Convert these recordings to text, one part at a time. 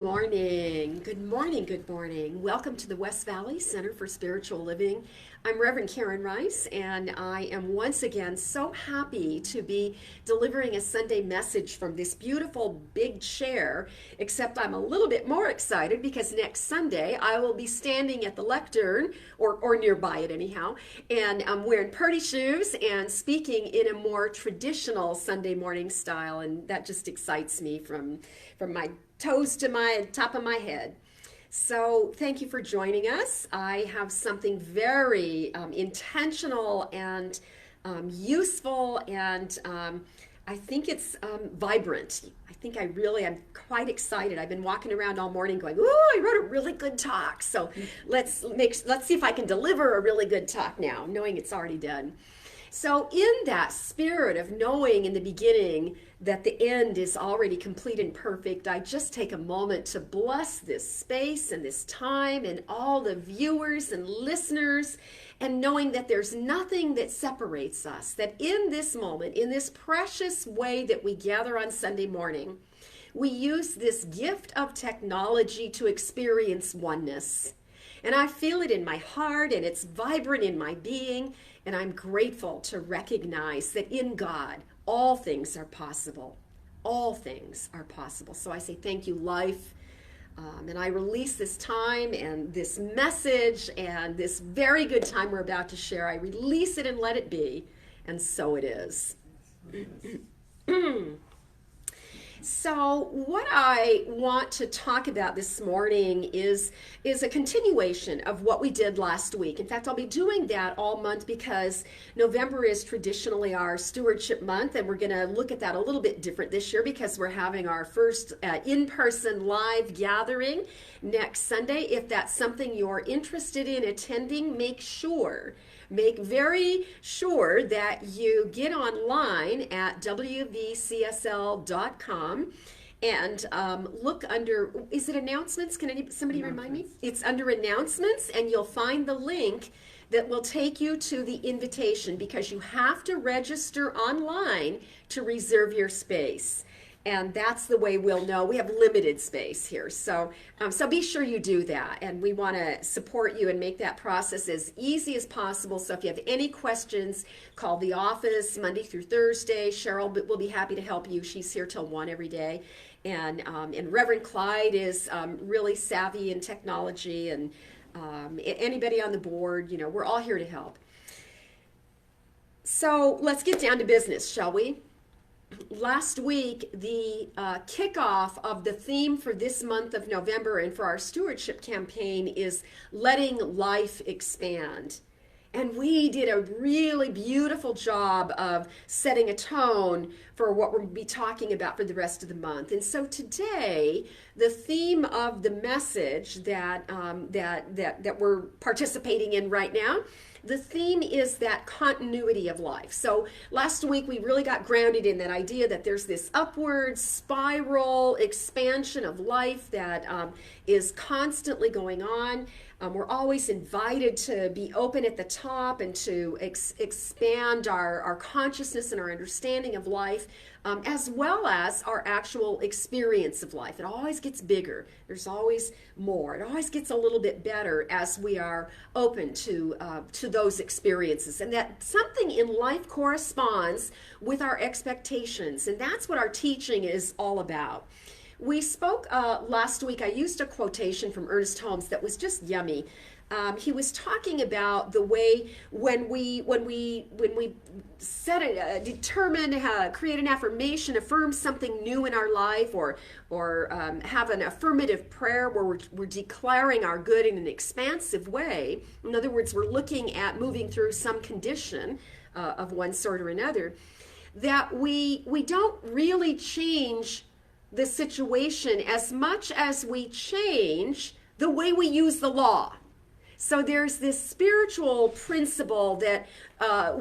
Morning. Good morning. Good morning. Welcome to the West Valley Center for Spiritual Living. I'm Reverend Karen Rice, and I am once again so happy to be delivering a Sunday message from this beautiful big chair, except I'm a little bit more excited because next Sunday I will be standing at the lectern, or nearby it anyhow, and I'm wearing purdy shoes and speaking in a more traditional Sunday morning style, and that just excites me from my toes to my top of my head. So, thank you for joining us. I have something very intentional and useful, and I think it's vibrant. I think I really am quite excited. I've been walking around all morning going, "Ooh, I wrote a really good talk." So let's see if I can deliver a really good talk now, knowing it's already done. So, in that spirit of knowing in the beginning that the end is already complete and perfect, I just take a moment to bless this space and this time and all the viewers and listeners, and knowing that there's nothing that separates us, that in this moment, in this precious way that we gather on Sunday morning, we use this gift of technology to experience oneness. And I feel it in my heart, and it's vibrant in my being. And I'm grateful to recognize that in God, all things are possible. All things are possible. So I say thank you, life. And I release this time and this message and this very good time we're about to share. I release it and let it be. And so it is. So, what I want to talk about this morning is a continuation of what we did last week. In fact, I'll be doing that all month because November is traditionally our stewardship month, and we're going to look at that a little bit different this year because we're having our first in-person live gathering next Sunday. If that's something you're interested in attending, make very sure that you get online at wvcsl.com and look under, is it announcements? Can somebody remind me? It's under announcements, and you'll find the link that will take you to the invitation, because you have to register online to reserve your space. And that's the way we'll know. We have limited space here. So be sure you do that. And we want to support you and make that process as easy as possible. So if you have any questions, call the office Monday through Thursday. Cheryl will be happy to help you. She's here till 1 every day. And Reverend Clyde is really savvy in technology. And anybody on the board, we're all here to help. So let's get down to business, shall we? Last week, the kickoff of the theme for this month of November and for our stewardship campaign is letting life expand. And we did a really beautiful job of setting a tone for what we'll be talking about for the rest of the month. And so today, the theme of the message that we're participating in right now, the theme is that continuity of life. So last week we really got grounded in that idea that there's this upward spiral expansion of life that is constantly going on. We're always invited to be open at the top and to expand our consciousness and our understanding of life, as well as our actual experience of life. It always gets bigger. There's always more. It always gets a little bit better as we are open to those experiences. And that something in life corresponds with our expectations. And that's what our teaching is all about. We spoke last week. I used a quotation from Ernest Holmes that was just yummy. He was talking about the way when we set it, determine, create an affirmation, affirm something new in our life, or have an affirmative prayer where we're declaring our good in an expansive way. In other words, we're looking at moving through some condition of one sort or another. That we don't really change the situation as much as we change the way we use the law. So there's this spiritual principle that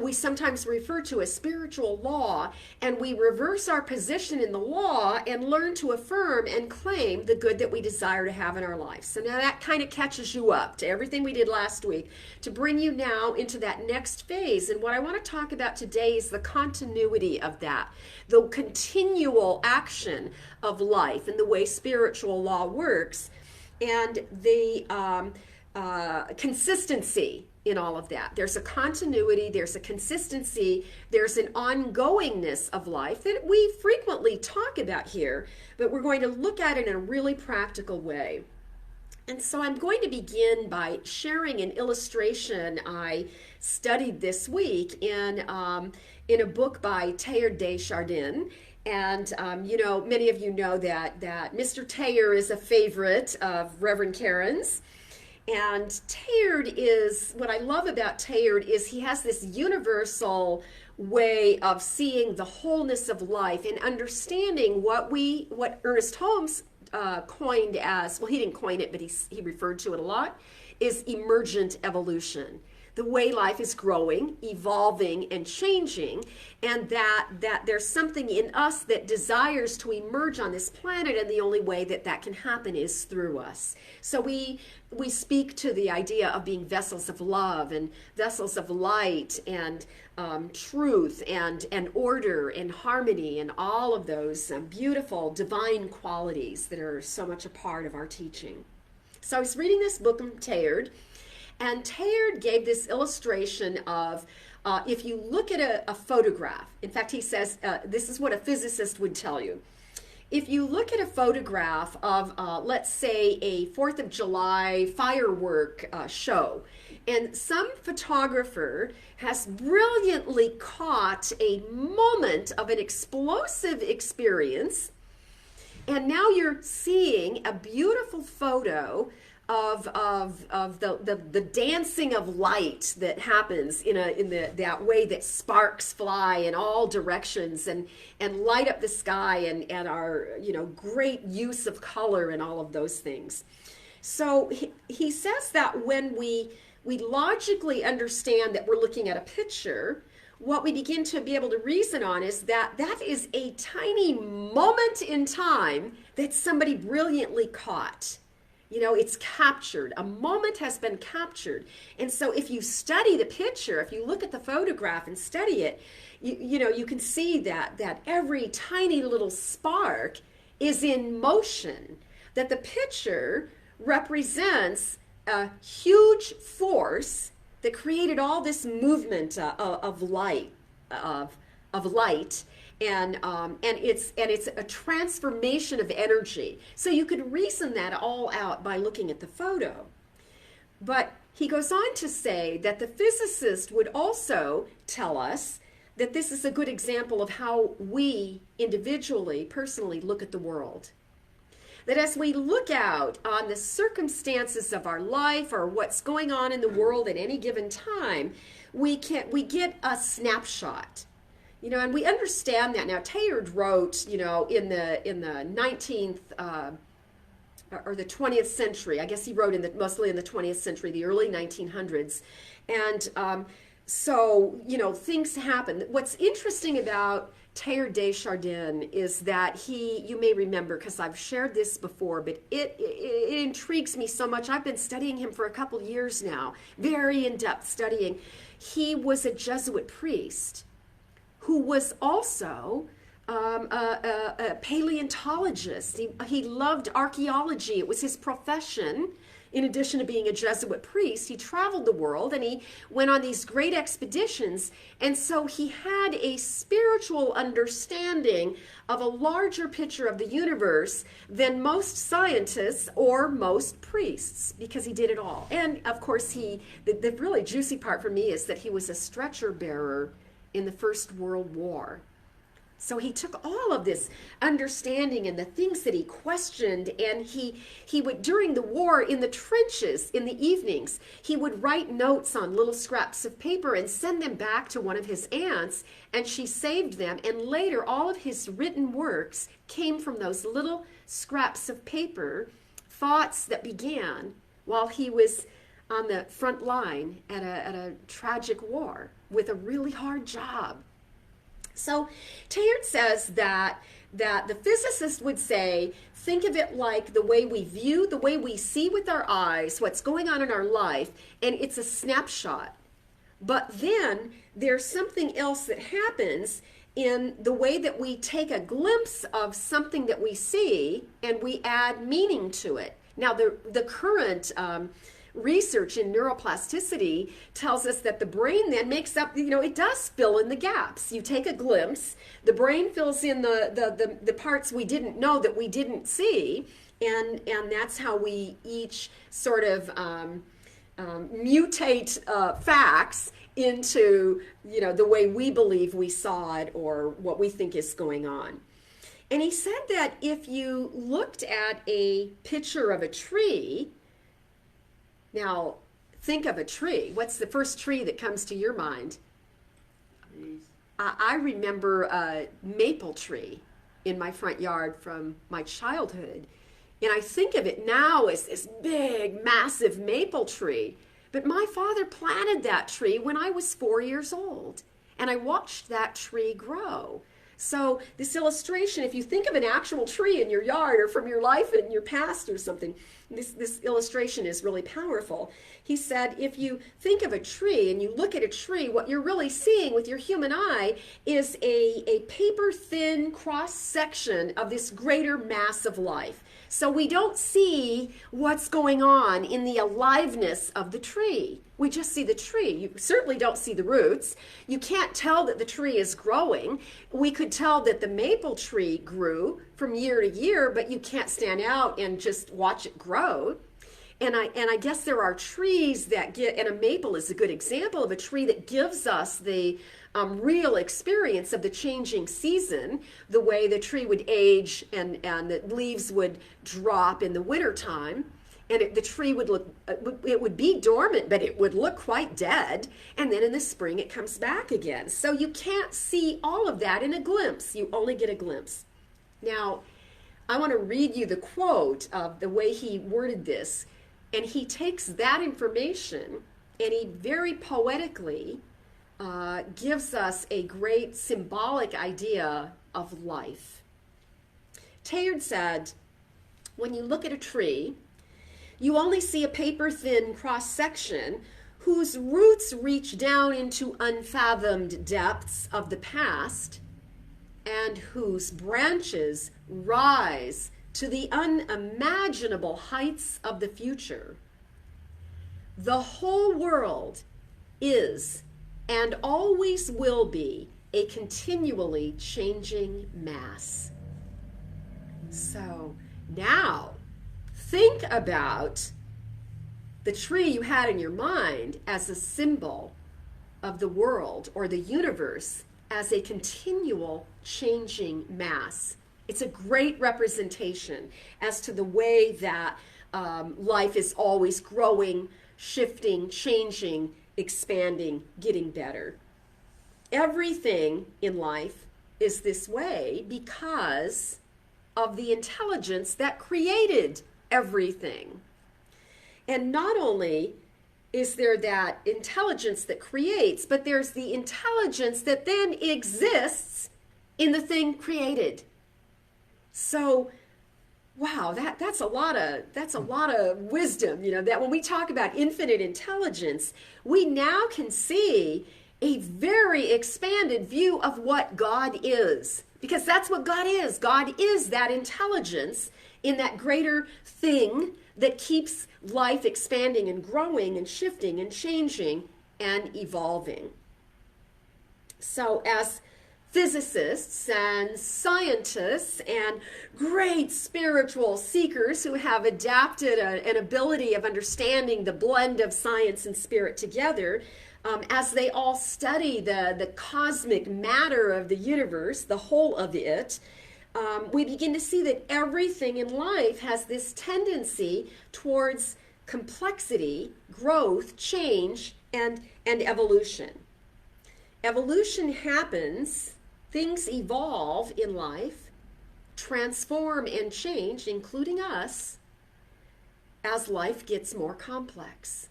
we sometimes refer to as spiritual law, and we reverse our position in the law and learn to affirm and claim the good that we desire to have in our life. So now that kind of catches you up to everything we did last week to bring you now into that next phase. And what I want to talk about today is the continuity of that, the continual action of life and the way spiritual law works, and the consistency in all of that. There's a continuity, there's a consistency, there's an ongoingness of life that we frequently talk about here, but we're going to look at it in a really practical way. And so I'm going to begin by sharing an illustration I studied this week in a book by Teilhard de Chardin. And, many of you know that Mr. Teilhard is a favorite of Reverend Karen's. And Teilhard is, what I love about Teilhard is he has this universal way of seeing the wholeness of life and understanding what Ernest Holmes coined as, well, he didn't coin it, but he referred to it a lot, is emergent evolution. The way life is growing, evolving, and changing, and that there's something in us that desires to emerge on this planet, and the only way that can happen is through us. So we speak to the idea of being vessels of love and vessels of light and truth and order and harmony and all of those beautiful divine qualities that are so much a part of our teaching. So I was reading this book from Teilhard, and Teilhard gave this illustration of if you look at a photograph, in fact, he says this is what a physicist would tell you. If you look at a photograph of, let's say, a 4th of July firework show, and some photographer has brilliantly caught a moment of an explosive experience, and now you're seeing a beautiful photo of the dancing of light that happens in that way that sparks fly in all directions and light up the sky and our great use of color and all of those things. So he says that when we logically understand that we're looking at a picture, what we begin to be able to reason on is that is a tiny moment in time that somebody brilliantly caught. It's captured. A moment has been captured. And so if you study the picture, if you look at the photograph and study it, you can see that every tiny little spark is in motion, that the picture represents a huge force that created all this movement of light, and it's a transformation of energy. So you could reason that all out by looking at the photo. But he goes on to say that the physicist would also tell us that this is a good example of how we individually, personally look at the world. That as we look out on the circumstances of our life or what's going on in the world at any given time, we get a snapshot. And we understand that now. Teilhard wrote, in the 19th or the 20th century. I guess he wrote mostly in the 20th century, the early 1900s, and so things happen. What's interesting about Teilhard de Chardin is that you may remember, because I've shared this before, but it intrigues me so much. I've been studying him for a couple years now, very in-depth studying. He was a Jesuit priest who was also a paleontologist. He loved archaeology. It was his profession. In addition to being a Jesuit priest, he traveled the world and he went on these great expeditions. And so he had a spiritual understanding of a larger picture of the universe than most scientists or most priests, because he did it all. And of course, the really juicy part for me is that he was a stretcher bearer in the First World War. So he took all of this understanding and the things that he questioned, and he would, during the war, in the trenches, in the evenings, he would write notes on little scraps of paper and send them back to one of his aunts, and she saved them. And later, all of his written works came from those little scraps of paper, thoughts that began while he was on the front line at a tragic war with a really hard job. So Teilhard says that the physicist would say, think of it like the way we view, the way we see with our eyes, what's going on in our life, and it's a snapshot. But then there's something else that happens in the way that we take a glimpse of something that we see and we add meaning to it. Now, the current research in neuroplasticity tells us that the brain then makes up, it does fill in the gaps. You take a glimpse, the brain fills in the parts we didn't know that we didn't see, and that's how we each sort of mutate facts into, the way we believe we saw it or what we think is going on. And he said that if you looked at a picture of a tree, now think of a tree. What's the first tree that comes to your mind? I remember a maple tree in my front yard from my childhood. And I think of it now as this big, massive maple tree. But my father planted that tree when I was 4 years old. And I watched that tree grow. So this illustration, if you think of an actual tree in your yard or from your life and your past or something, this illustration is really powerful. He said, if you think of a tree and you look at a tree, what you're really seeing with your human eye is a paper-thin cross-section of this greater mass of life. So we don't see what's going on in the aliveness of the tree. We just see the tree. You certainly don't see the roots. You can't tell that the tree is growing. We could tell that the maple tree grew from year to year, but you can't stand out and just watch it grow. And I guess there are trees that and a maple is a good example of a tree that gives us the real experience of the changing season, the way the tree would age and the leaves would drop in the wintertime. And the tree would look, it would be dormant, but it would look quite dead. And then in the spring, it comes back again. So you can't see all of that in a glimpse. You only get a glimpse. Now, I want to read you the quote of the way he worded this. And he takes that information and he very poetically gives us a great symbolic idea of life. Teilhard said, when you look at a tree, you only see a paper-thin cross-section whose roots reach down into unfathomed depths of the past and whose branches rise to the unimaginable heights of the future. The whole world is and always will be a continually changing mass. So now, think about the tree you had in your mind as a symbol of the world or the universe as a continual changing mass. It's a great representation as to the way that life is always growing, shifting, changing, expanding, getting better. Everything in life is this way because of the intelligence that created everything. And not only is there that intelligence that creates, but there's the intelligence that then exists in the thing created. So, wow, that's a lot of wisdom, that when we talk about infinite intelligence, we now can see a very expanded view of what God is. Because that's what God is. God is that intelligence in that greater thing that keeps life expanding and growing and shifting and changing and evolving. So as physicists and scientists and great spiritual seekers who have adapted an ability of understanding the blend of science and spirit together, as they all study the cosmic matter of the universe, the whole of it, we begin to see that everything in life has this tendency towards complexity, growth, change, and evolution. Evolution happens, things evolve in life, transform and change, including us, as life gets more complex.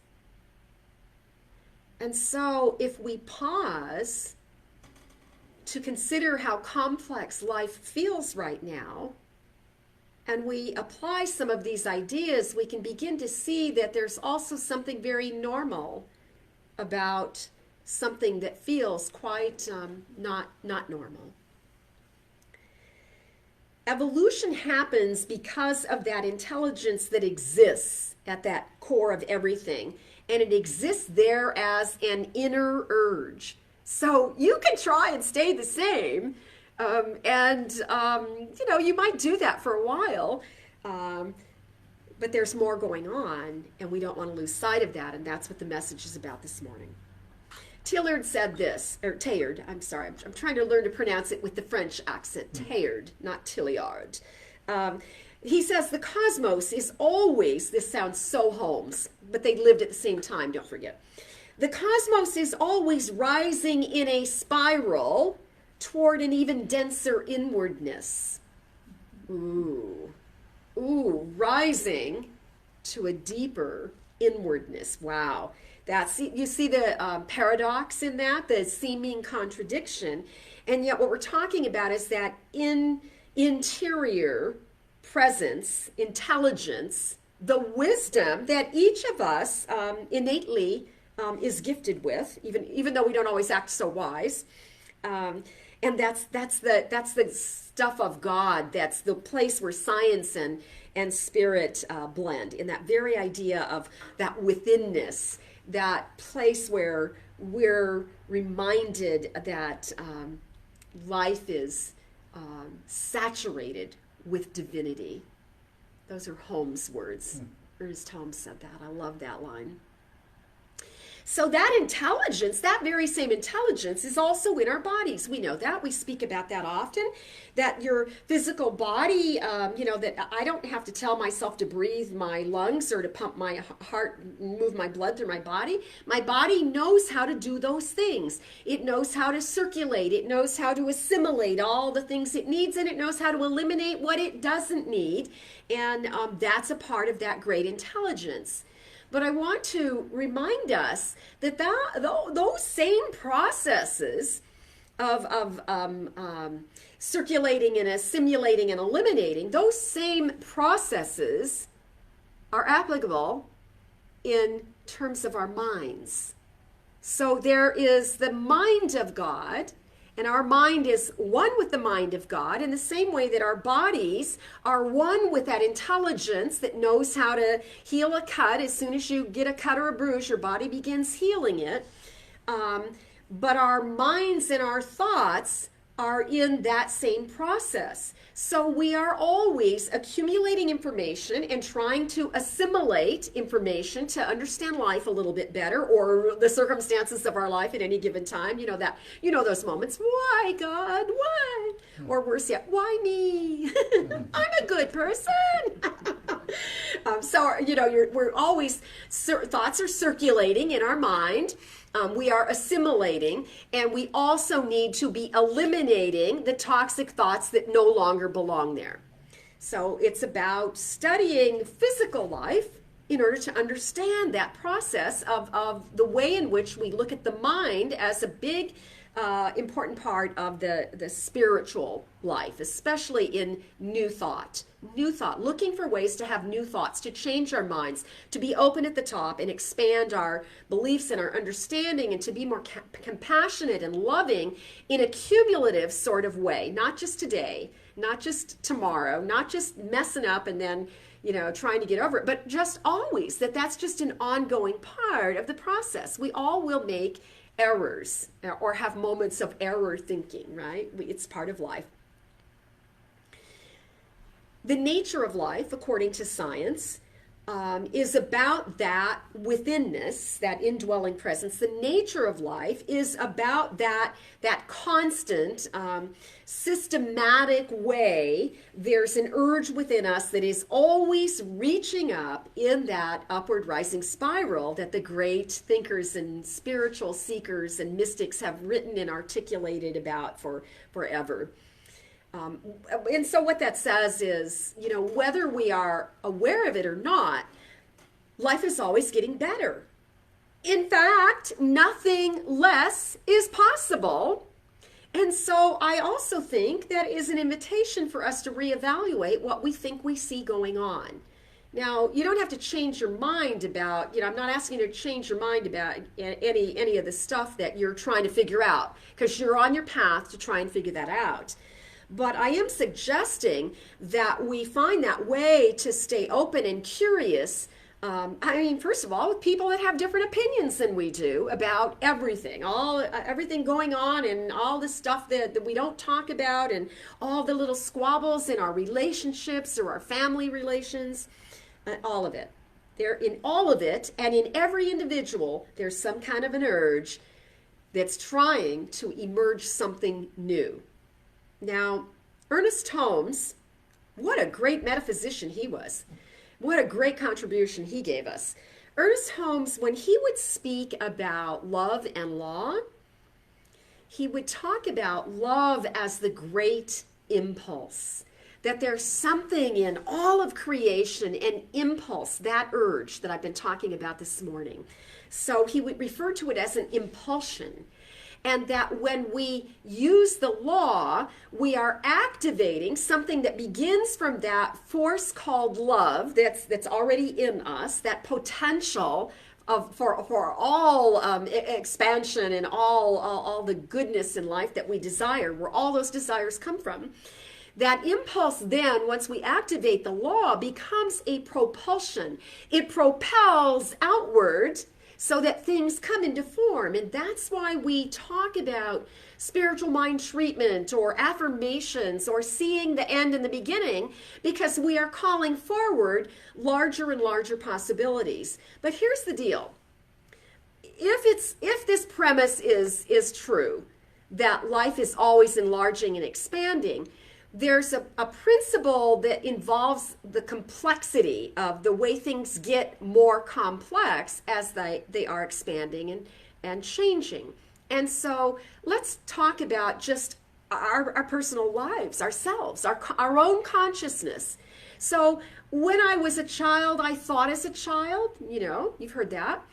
And so if we pause to consider how complex life feels right now, and we apply some of these ideas, we can begin to see that there's also something very normal about something that feels quite not normal. Evolution happens because of that intelligence that exists at that core of everything, and it exists there as an inner urge. So you can try and stay the same, you might do that for a while, but there's more going on, and we don't want to lose sight of that, and that's what the message is about this morning. Teilhard said this, or Teilhard, I'm sorry, I'm trying to learn to pronounce it with the French accent, Teilhard, not Tilliard. He says the cosmos is always, this sounds so Holmes, but they lived at the same time, don't forget. The cosmos is always rising in a spiral toward an even denser inwardness. Ooh, rising to a deeper inwardness. Wow. You see the paradox in that, the seeming contradiction. And yet what we're talking about is that interior presence, intelligence, the wisdom that each of us innately is gifted with, even though we don't always act so wise. And that's the stuff of God. That's the place where science and spirit blend, in that very idea of that withinness, that place where we're reminded that life is saturated with divinity. Those are Holmes' words. Ernest Holmes said that. I love that line. So that intelligence, that very same intelligence, is also in our bodies. We know that. We speak about that often, that your physical body, that I don't have to tell myself to breathe my lungs or to pump my heart, move my blood through my body. My body knows how to do those things. It knows how to circulate. It knows how to assimilate all the things it needs, and it knows how to eliminate what it doesn't need. And that's a part of that great intelligence. But I want to remind us that those same processes of circulating and assimilating and eliminating, those same processes are applicable in terms of our minds. So there is the mind of God, and our mind is one with the mind of God in the same way that our bodies are one with that intelligence that knows how to heal a cut. As soon as you get a cut or a bruise, your body begins healing it. But our minds and our thoughts are in that same process. So we are always accumulating information and trying to assimilate information to understand life a little bit better, or the circumstances of our life at any given time. Those moments. Why, God? Why? Or worse yet, why me? I'm a good person. We're always, thoughts are circulating in our mind. We are assimilating, and we also need to be eliminating the toxic thoughts that no longer belong there. So it's about studying physical life in order to understand that process of the way in which we look at the mind as a big important part of the spiritual life, especially in new thought, looking for ways to have new thoughts, to change our minds, to be open at the top and expand our beliefs and our understanding, and to be more compassionate and loving in a cumulative sort of way, not just today, not just tomorrow, not just messing up and then trying to get over it, but just always, that's just an ongoing part of the process. We all will make errors or have moments of error thinking, right? It's part of life. The nature of life, according to science, is about that withinness, that indwelling presence. The nature of life is about that constant, systematic way. There's an urge within us that is always reaching up in that upward rising spiral that the great thinkers and spiritual seekers and mystics have written and articulated about for forever. And so what that says is, whether we are aware of it or not, life is always getting better. In fact, nothing less is possible. And so I also think that is an invitation for us to reevaluate what we think we see going on. Now, you don't have to change your mind about, I'm not asking you to change your mind about any of the stuff that you're trying to figure out, because you're on your path to try and figure that out. But I am suggesting that we find that way to stay open and curious. First of all, with people that have different opinions than we do about everything, everything going on, and all the stuff that we don't talk about, and all the little squabbles in our relationships or our family relations, all of it. In all of it, and in every individual, there's some kind of an urge that's trying to emerge something new. Now, Ernest Holmes, what a great metaphysician he was. What a great contribution he gave us. Ernest Holmes, when he would speak about love and law, he would talk about love as the great impulse. That there's something in all of creation, an impulse, that urge that I've been talking about this morning. So he would refer to it as an impulsion. And that when we use the law, we are activating something that begins from that force called love that's already in us, that potential for all expansion and all the goodness in life that we desire, where all those desires come from. That impulse then, once we activate the law, becomes a propulsion. It propels outward so that things come into form. And that's why we talk about spiritual mind treatment or affirmations or seeing the end in the beginning, because we are calling forward larger and larger possibilities. But here's the deal. If this premise is true, that life is always enlarging and expanding, there's a principle that involves the complexity of the way things get more complex as they are expanding and changing. And so let's talk about just our personal lives, ourselves, our own consciousness. So when I was a child, I thought as a child, you've heard that.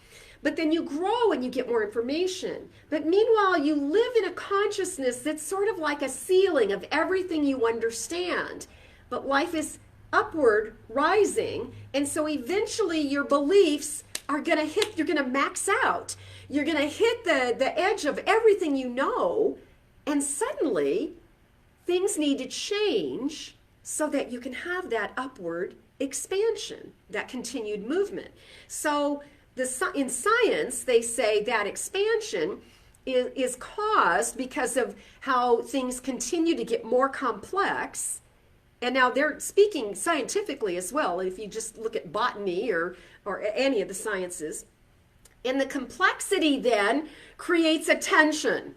But then you grow and you get more information. But meanwhile, you live in a consciousness that's sort of like a ceiling of everything you understand. But life is upward, rising, and so eventually your beliefs are going to hit, you're going to max out. You're going to hit the edge of everything you know, and suddenly things need to change so that you can have that upward expansion, that continued movement. So in science, they say that expansion is caused because of how things continue to get more complex. And now they're speaking scientifically as well, if you just look at botany or any of the sciences. And the complexity then creates a tension.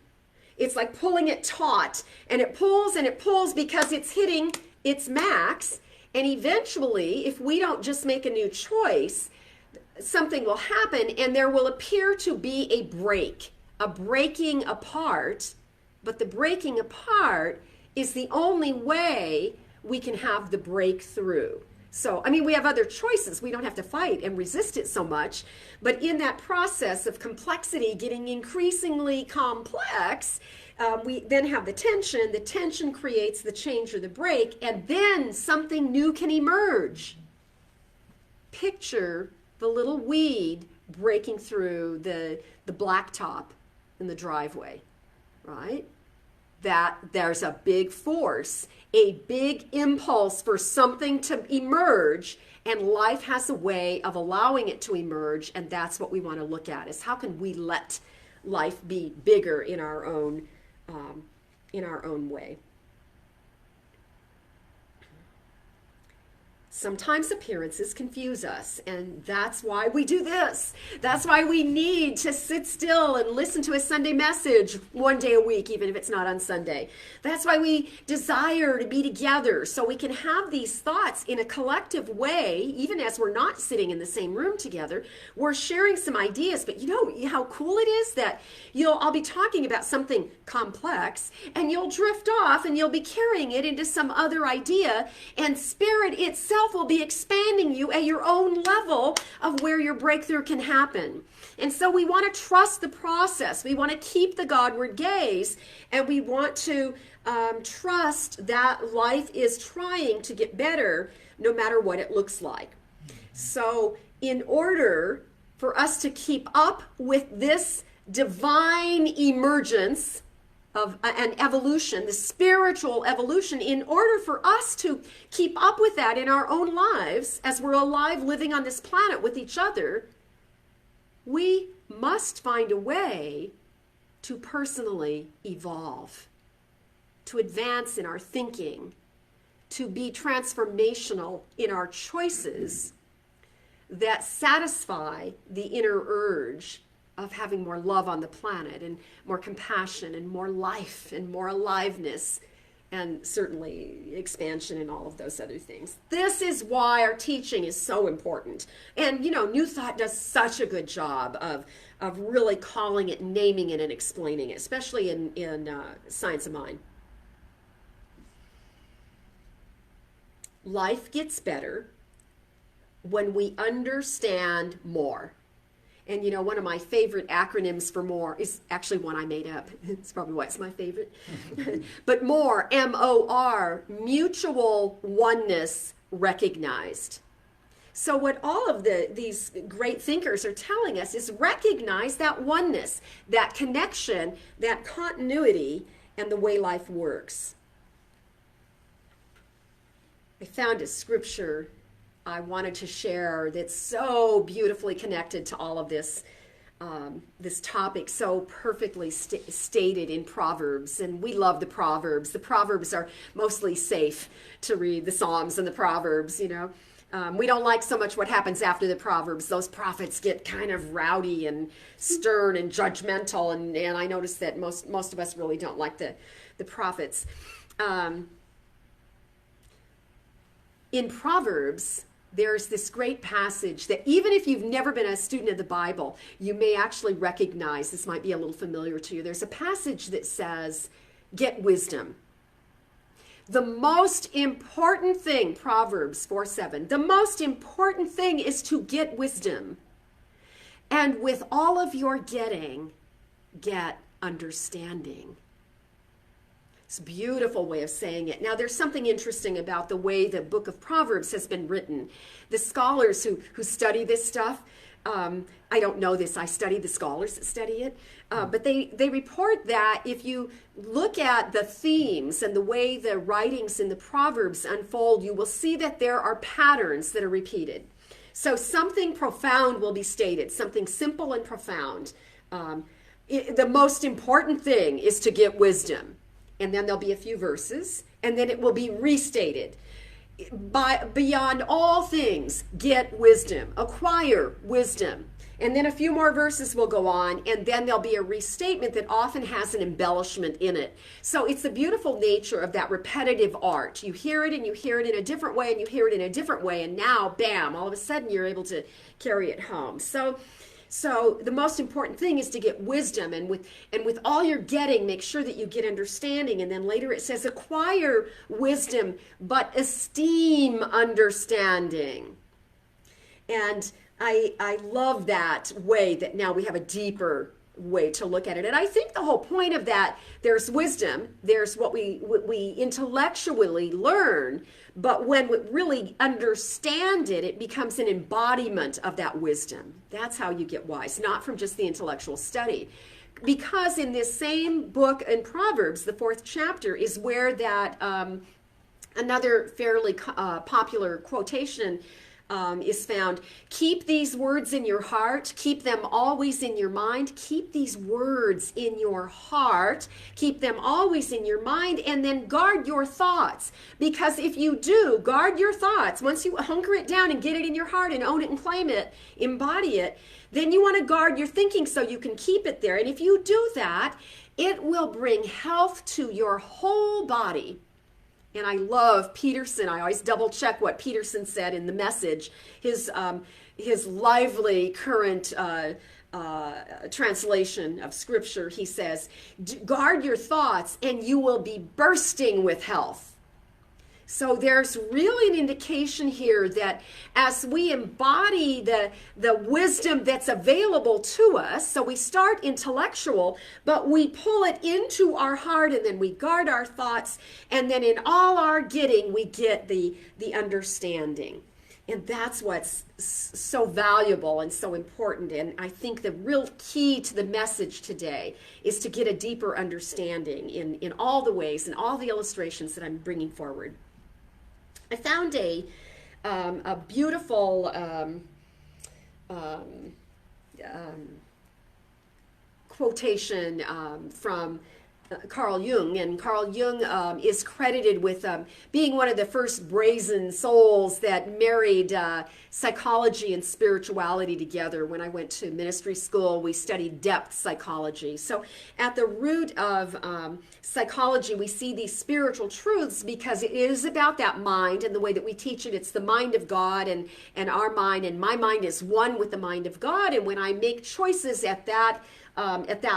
It's like pulling it taut, and it pulls because it's hitting its max. And eventually, if we don't just make a new choice, something will happen, and there will appear to be a breaking apart. But the breaking apart is the only way we can have the breakthrough. So, we have other choices. We don't have to fight and resist it so much. But in that process of complexity getting increasingly complex, we then have the tension. The tension creates the change or the break, and then something new can emerge. Picture the little weed breaking through the blacktop in the driveway, right? That there's a big force, a big impulse for something to emerge, and life has a way of allowing it to emerge, and that's what we want to look at, is how can we let life be bigger in our own way. Sometimes appearances confuse us, and that's why we do this. That's why we need to sit still and listen to a Sunday message one day a week, even if it's not on Sunday. That's why we desire to be together, so we can have these thoughts in a collective way, even as we're not sitting in the same room together. We're sharing some ideas, but you know how cool it is that I'll be talking about something complex, and you'll drift off, and you'll be carrying it into some other idea, and spirit itself itself will be expanding you at your own level of where your breakthrough can happen. And so we want to trust the process. We want to keep the Godward gaze, and we want to trust that life is trying to get better no matter what it looks like. So in order for us to keep up with this divine emergence of an evolution, the spiritual evolution, in order for us to keep up with that in our own lives, as we're alive living on this planet with each other, we must find a way to personally evolve, to advance in our thinking, to be transformational in our choices that satisfy the inner urge of having more love on the planet and more compassion and more life and more aliveness and certainly expansion and all of those other things. This is why our teaching is so important. And, New Thought does such a good job of really calling it, naming it, and explaining it, especially in Science of Mind. Life gets better when we understand more. And one of my favorite acronyms for more is actually one I made up. It's probably why it's my favorite. But more, M-O-R, mutual oneness recognized. So what all of these great thinkers are telling us is recognize that oneness, that connection, that continuity, and the way life works. I found a scripture I wanted to share that's so beautifully connected to all of this this topic, so perfectly stated in Proverbs. And we love the Proverbs. The Proverbs are mostly safe to read, the Psalms and the Proverbs, we don't like so much what happens after the Proverbs. Those prophets get kind of rowdy and stern and judgmental, and I notice that most of us really don't like the prophets. In Proverbs, there's this great passage that even if you've never been a student of the Bible, you may actually recognize. This might be a little familiar to you. There's a passage that says, get wisdom. The most important thing, Proverbs 4:7, the most important thing is to get wisdom. And with all of your getting, get understanding. It's a beautiful way of saying it. Now, there's something interesting about the way the book of Proverbs has been written. The scholars who study this stuff, I don't know this, I study the scholars that study it, but they report that if you look at the themes and the way the writings in the Proverbs unfold, you will see that there are patterns that are repeated. So something profound will be stated, something simple and profound. The most important thing is to get wisdom. And then there'll be a few verses, and then it will be restated. Beyond all things, get wisdom, acquire wisdom. And then a few more verses will go on, and then there'll be a restatement that often has an embellishment in it. So it's the beautiful nature of that repetitive art. You hear it, and you hear it in a different way, and you hear it in a different way, and now, bam, all of a sudden you're able to carry it home. So the most important thing is to get wisdom, and with all you're getting, make sure that you get understanding. And then later it says, acquire wisdom, but esteem understanding. And I love that way that now we have a deeper way to look at it. And I think the whole point of that, there's wisdom, there's what we intellectually learn, but when we really understand it, it becomes an embodiment of that wisdom. That's how you get wise, not from just the intellectual study. Because in this same book in Proverbs, the 4th chapter, is where that another fairly popular quotation is found. Keep these words in your heart. Keep them always in your mind. Keep these words in your heart. Keep them always in your mind, and then guard your thoughts. Because if you do guard your thoughts, once you hunker it down and get it in your heart and own it and claim it, embody it, then you want to guard your thinking so you can keep it there. And if you do that, it will bring health to your whole body. And I love Peterson. I always double check what Peterson said in the Message. His lively current translation of Scripture, he says, guard your thoughts and you will be bursting with health. So there's really an indication here that as we embody the wisdom that's available to us, so we start intellectual, but we pull it into our heart, and then we guard our thoughts, and then in all our getting, we get the understanding. And that's what's so valuable and so important. And I think the real key to the message today is to get a deeper understanding in all the ways and all the illustrations that I'm bringing forward. I found a beautiful quotation from Carl Jung, and Carl Jung is credited with being one of the first brazen souls that married psychology and spirituality together. When I went to ministry school, we studied depth psychology. So at the root of psychology, we see these spiritual truths because it is about that mind and the way that we teach it. It's the mind of God and our mind, and my mind is one with the mind of God. And when I make choices at that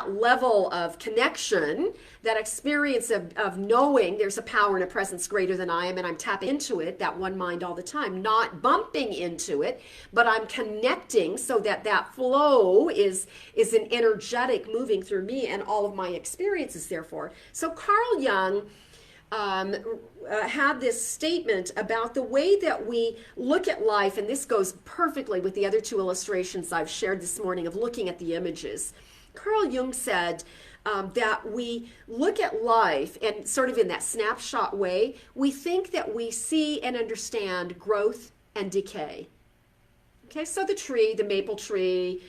level of connection, that experience of knowing there's a power and a presence greater than I am, and I'm tapping into it, that one mind all the time, not bumping into it, but I'm connecting so that flow is an energetic moving through me and all of my experiences, therefore. So Carl Jung had this statement about the way that we look at life, and this goes perfectly with the other two illustrations I've shared this morning of looking at the images. Carl Jung said that we look at life and sort of in that snapshot way, we think that we see and understand growth and decay. Okay, so the maple tree,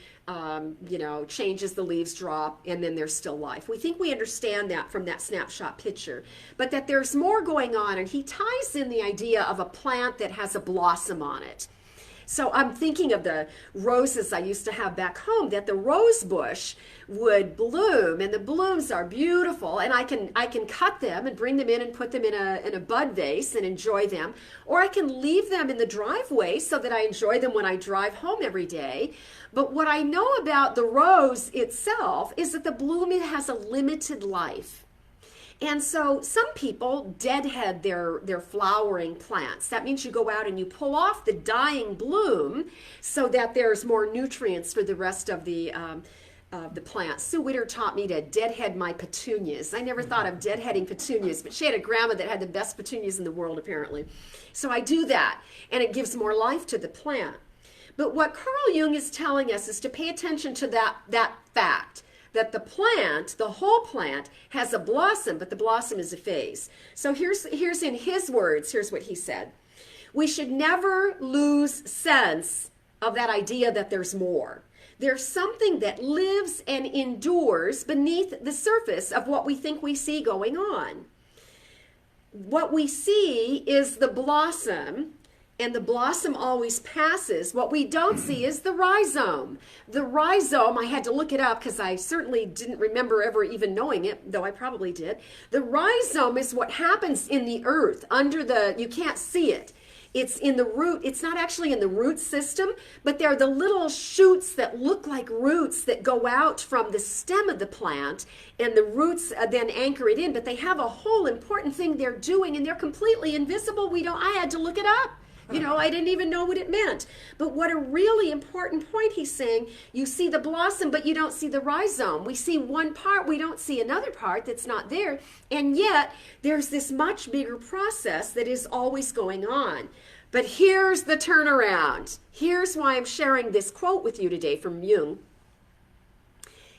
changes, the leaves drop, and then there's still life. We think we understand that from that snapshot picture, but that there's more going on, and he ties in the idea of a plant that has a blossom on it. So I'm thinking of the roses I used to have back home, that the rose bush would bloom, and the blooms are beautiful, and I can cut them and bring them in and put them in a bud vase and enjoy them, or I can leave them in the driveway so that I enjoy them when I drive home every day. But what I know about the rose itself is that the bloom has a limited life. And so some people deadhead their flowering plants. That means you go out and you pull off the dying bloom so that there's more nutrients for the rest of the plant. Sue Witter taught me to deadhead my petunias. I never thought of deadheading petunias, but she had a grandma that had the best petunias in the world, apparently. So I do that, and it gives more life to the plant. But what Carl Jung is telling us is to pay attention to that fact, that the plant, the whole plant, has a blossom, but the blossom is a phase. So here's in his words, here's what he said. We should never lose sense of that idea that there's more. There's something that lives and endures beneath the surface of what we think we see going on. What we see is the blossom, and the blossom always passes. What we don't see is the rhizome. The rhizome, I had to look it up because I certainly didn't remember ever even knowing it, though I probably did. The rhizome is what happens in the earth you can't see it. It's in the root. It's not actually in the root system, but they're the little shoots that look like roots that go out from the stem of the plant, and the roots then anchor it in. But they have a whole important thing they're doing, and they're completely invisible. I had to look it up. I didn't even know what it meant. But what a really important point he's saying, you see the blossom, but you don't see the rhizome. We see one part, we don't see another part that's not there. And yet, there's this much bigger process that is always going on. But here's the turnaround. Here's why I'm sharing this quote with you today from Jung.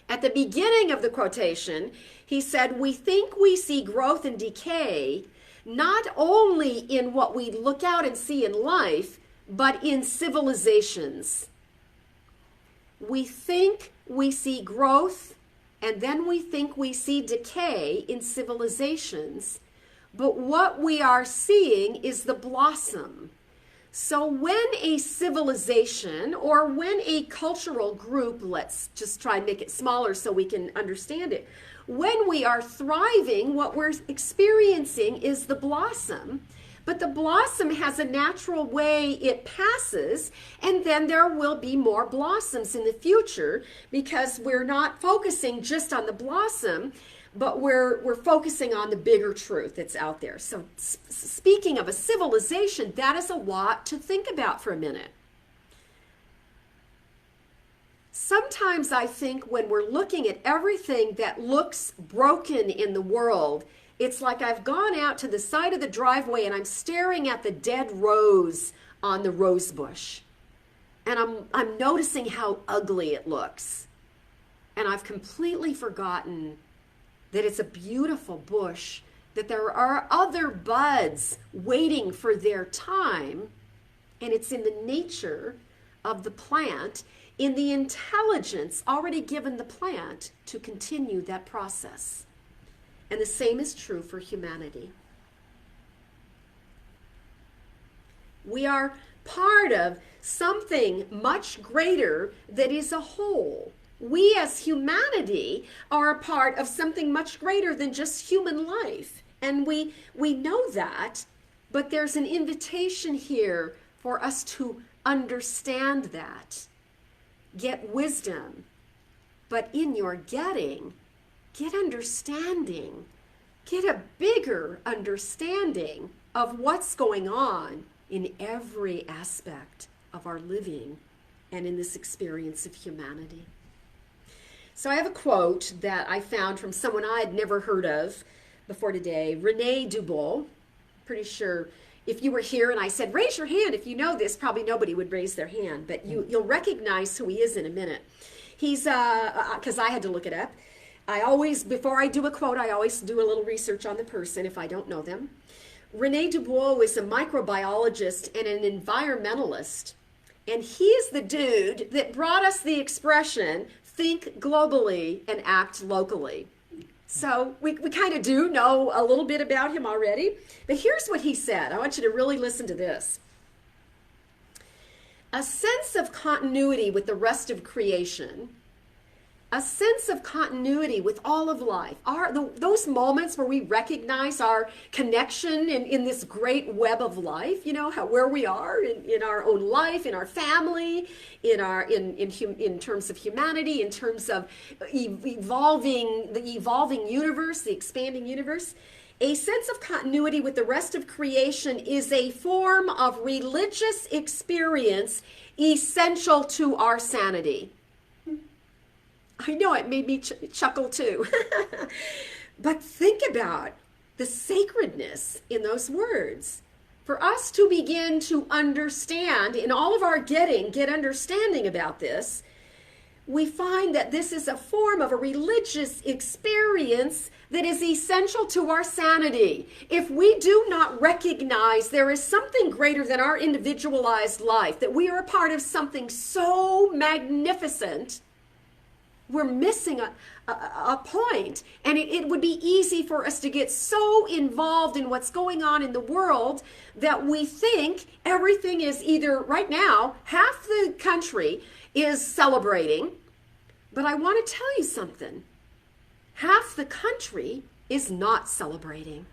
At the beginning of the quotation, he said, we think we see growth and decay not only in what we look out and see in life, but in civilizations. We think we see growth, and then we think we see decay in civilizations. But what we are seeing is the blossom. So when a civilization or when a cultural group, let's just try and make it smaller so we can understand it, when we are thriving, what we're experiencing is the blossom. But the blossom has a natural way it passes, and then there will be more blossoms in the future because we're not focusing just on the blossom, but we're focusing on the bigger truth that's out there. So speaking of a civilization, that is a lot to think about for a minute. Sometimes I think when we're looking at everything that looks broken in the world, it's like I've gone out to the side of the driveway and I'm staring at the dead rose on the rose bush. And I'm noticing how ugly it looks. And I've completely forgotten that it's a beautiful bush, that there are other buds waiting for their time, and it's in the nature of the plant, in the intelligence already given the plant to continue that process. And the same is true for humanity. We are part of something much greater that is a whole. We as humanity are a part of something much greater than just human life. And we know that, but there's an invitation here for us to understand that. Get wisdom, but in your getting, get understanding. Get a bigger understanding of what's going on in every aspect of our living and in this experience of humanity. So I have a quote that I found from someone I had never heard of before today, René Dubos. Pretty sure if you were here and I said, raise your hand if you know this, probably nobody would raise their hand, but you'll recognize who he is in a minute. He's, because I had to look it up. Before I do a quote, I always do a little research on the person if I don't know them. René Dubos is a microbiologist and an environmentalist, and he is the dude that brought us the expression, think globally and act locally. So we kind of do know a little bit about him already, but here's what he said. I want you to really listen to this. A sense of continuity with the rest of creation, a sense of continuity with all of life, those moments where we recognize our connection in this great web of life, where we are in our own life, in our family, in terms of humanity, in terms of the evolving universe, the expanding universe. A sense of continuity with the rest of creation is a form of religious experience essential to our sanity. I know it made me chuckle too. But think about the sacredness in those words. For us to begin to understand, in all of our get understanding about this, we find that this is a form of a religious experience that is essential to our sanity. If we do not recognize there is something greater than our individualized life, that we are a part of something so magnificent, we're missing a point. And it would be easy for us to get so involved in what's going on in the world that we think everything is either, right now, half the country is celebrating. But I want to tell you something. Half the country is not celebrating.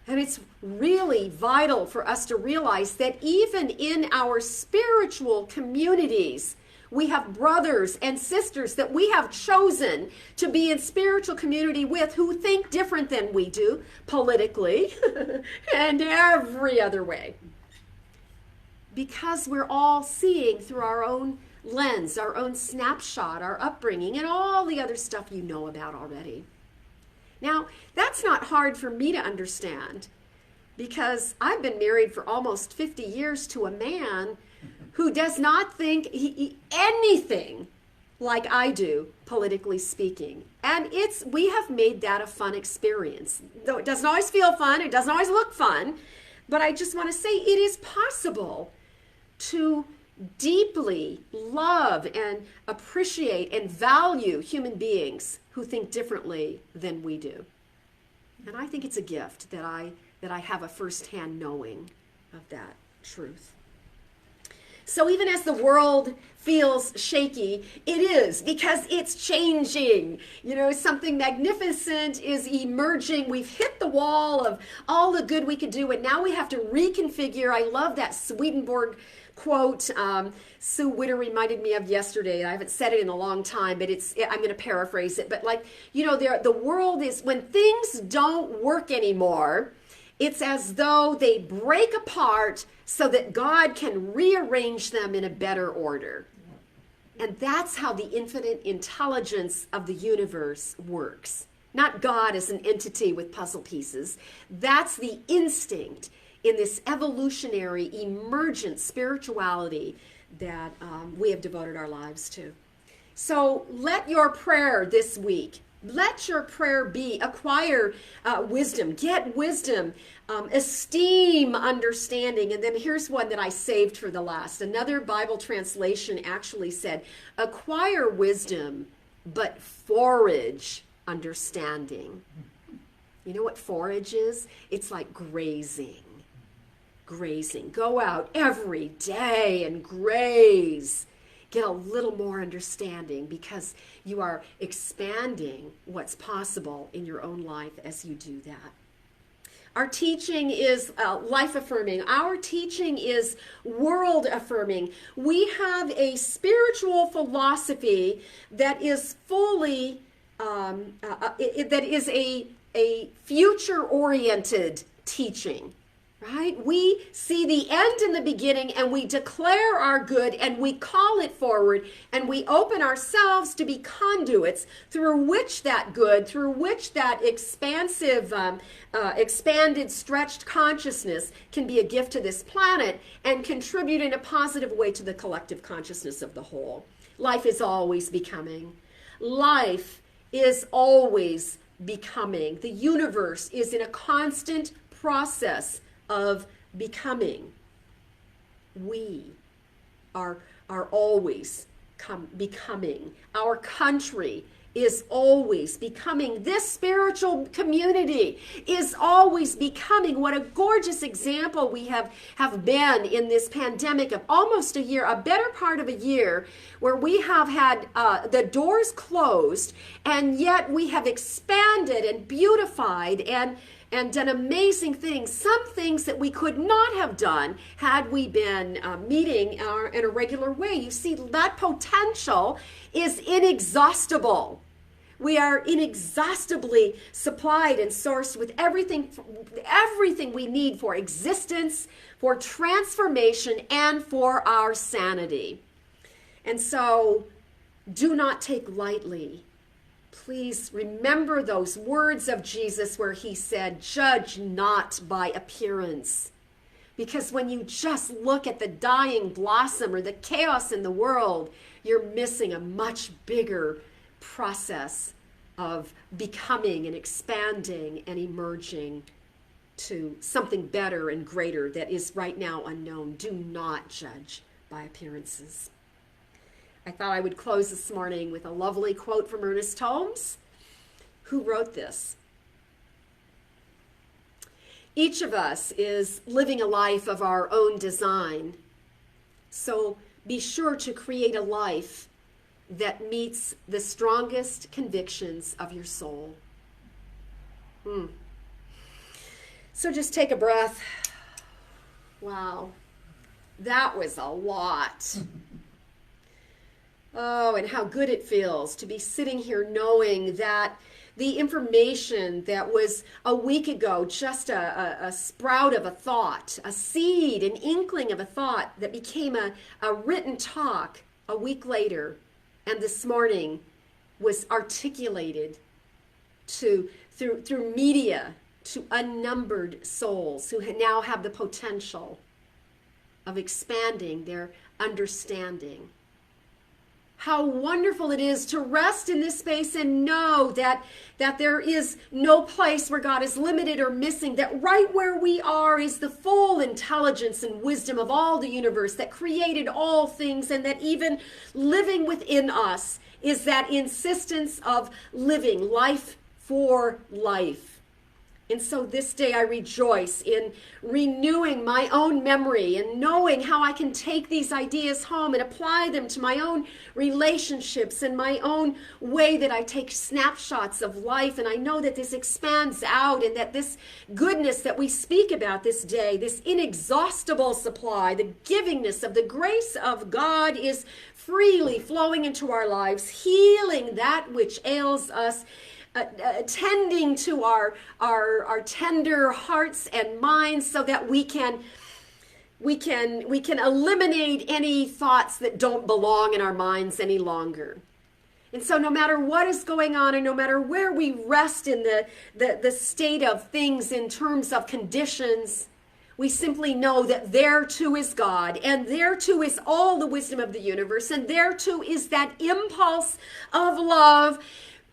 And it's really vital for us to realize that even in our spiritual communities, we have brothers and sisters that we have chosen to be in spiritual community with who think different than we do politically and every other way. Because we're all seeing through our own lens, our own snapshot, our upbringing, and all the other stuff you know about already. Now, that's not hard for me to understand because I've been married for almost 50 years to a man who does not think anything like I do, politically speaking. And we have made that a fun experience. Though it doesn't always feel fun, it doesn't always look fun, but I just want to say it is possible to deeply love and appreciate and value human beings who think differently than we do. And I think it's a gift that I have a firsthand knowing of that truth. So even as the world feels shaky, it is, because it's changing. Something magnificent is emerging. We've hit the wall of all the good we could do, and now we have to reconfigure. I love that Swedenborg quote Sue Witter reminded me of yesterday. I haven't said it in a long time, but I'm going to paraphrase it. But the world is, when things don't work anymore, it's as though they break apart so that God can rearrange them in a better order. And that's how the infinite intelligence of the universe works. Not God as an entity with puzzle pieces. That's the instinct in this evolutionary, emergent spirituality that we have devoted our lives to. So let your prayer this week, let your prayer be acquire wisdom, get wisdom, esteem understanding. And then here's one that I saved for the last. Another Bible translation actually said, acquire wisdom, but forage understanding. You know what forage is? It's like grazing. Grazing. Go out every day and graze. Get a little more understanding, because you are expanding what's possible in your own life as you do that. Our teaching is life affirming. Our teaching is world affirming. We have a spiritual philosophy that is fully, that is a future oriented teaching. Right? We see the end in the beginning, and we declare our good, and we call it forward, and we open ourselves to be conduits through which that good, through which that expansive, expanded, stretched consciousness can be a gift to this planet and contribute in a positive way to the collective consciousness of the whole. Life is always becoming. Life is always becoming. The universe is in a constant process of becoming. We are always becoming. Our country is always becoming. This spiritual community is always becoming. What a gorgeous example we have been in this pandemic of almost a year, a better part of a year, where we have had the doors closed, and yet we have expanded and beautified and done amazing things, some things that we could not have done had we been meeting in a regular way. You see, that potential is inexhaustible. We are inexhaustibly supplied and sourced with everything we need for existence, for transformation, and for our sanity. And so, do not take lightly. Please remember those words of Jesus where he said, judge not by appearance. Because when you just look at the dying blossom or the chaos in the world, you're missing a much bigger process of becoming and expanding and emerging to something better and greater that is right now unknown. Do not judge by appearances. I thought I would close this morning with a lovely quote from Ernest Holmes, who wrote this. Each of us is living a life of our own design, so be sure to create a life that meets the strongest convictions of your soul. So just take a breath. Wow, that was a lot. Oh, and how good it feels to be sitting here knowing that the information that was a week ago just a sprout of a thought, a seed, an inkling of a thought that became a written talk a week later, and this morning was articulated through media to unnumbered souls who now have the potential of expanding their understanding. How wonderful it is to rest in this space and know that there is no place where God is limited or missing, that right where we are is the full intelligence and wisdom of all the universe that created all things, and that even living within us is that insistence of living life for life. And so this day I rejoice in renewing my own memory and knowing how I can take these ideas home and apply them to my own relationships and my own way that I take snapshots of life. And I know that this expands out and that this goodness that we speak about this day, this inexhaustible supply, the givingness of the grace of God is freely flowing into our lives, healing that which ails us, attending to our tender hearts and minds so that we can eliminate any thoughts that don't belong in our minds any longer. And so no matter what is going on and no matter where we rest in the state of things in terms of conditions, we simply know that there too is God, and there too is all the wisdom of the universe, and there too is that impulse of love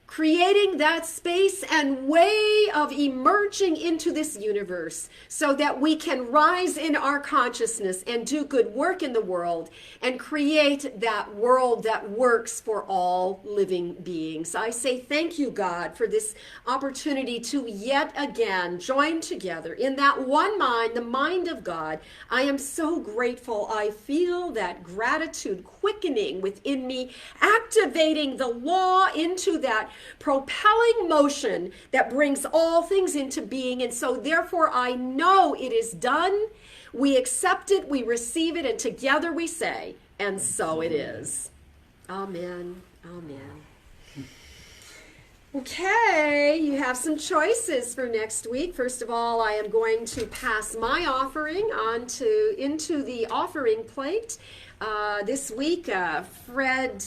creating that space and way of emerging into this universe so that we can rise in our consciousness and do good work in the world and create that world that works for all living beings. I say thank you, God, for this opportunity to yet again join together in that one mind, the mind of God. I am so grateful. I feel that gratitude quickening within me, activating the law into that propelling motion that brings all things into being. And so therefore I know it is done. We accept it, we receive it, and together we say, and so it is. Amen. Amen. Okay, you have some choices for next week. First of all, I am going to pass my offering into the offering plate. This week, Fred,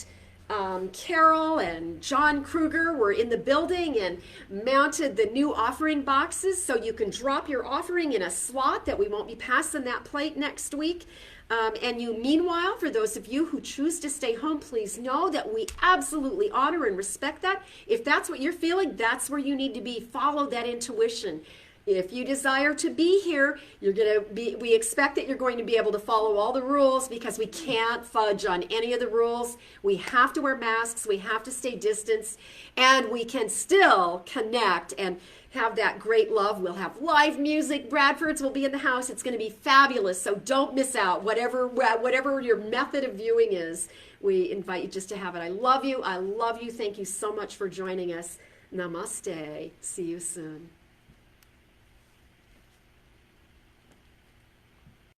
Carol and John Kruger were in the building and mounted the new offering boxes so you can drop your offering in a slot that we won't be passing that plate next week. Meanwhile, for those of you who choose to stay home, please know that we absolutely honor and respect that. If that's what you're feeling, that's where you need to be. Follow that intuition. If you desire to be here, we expect that you're going to be able to follow all the rules because we can't fudge on any of the rules. We have to wear masks, we have to stay distanced, and we can still connect and have that great love. We'll have live music. Bradford's will be in the house. It's going to be fabulous, so don't miss out. Whatever your method of viewing is, we invite you just to have it. I love you. I love you. Thank you so much for joining us. Namaste. See you soon.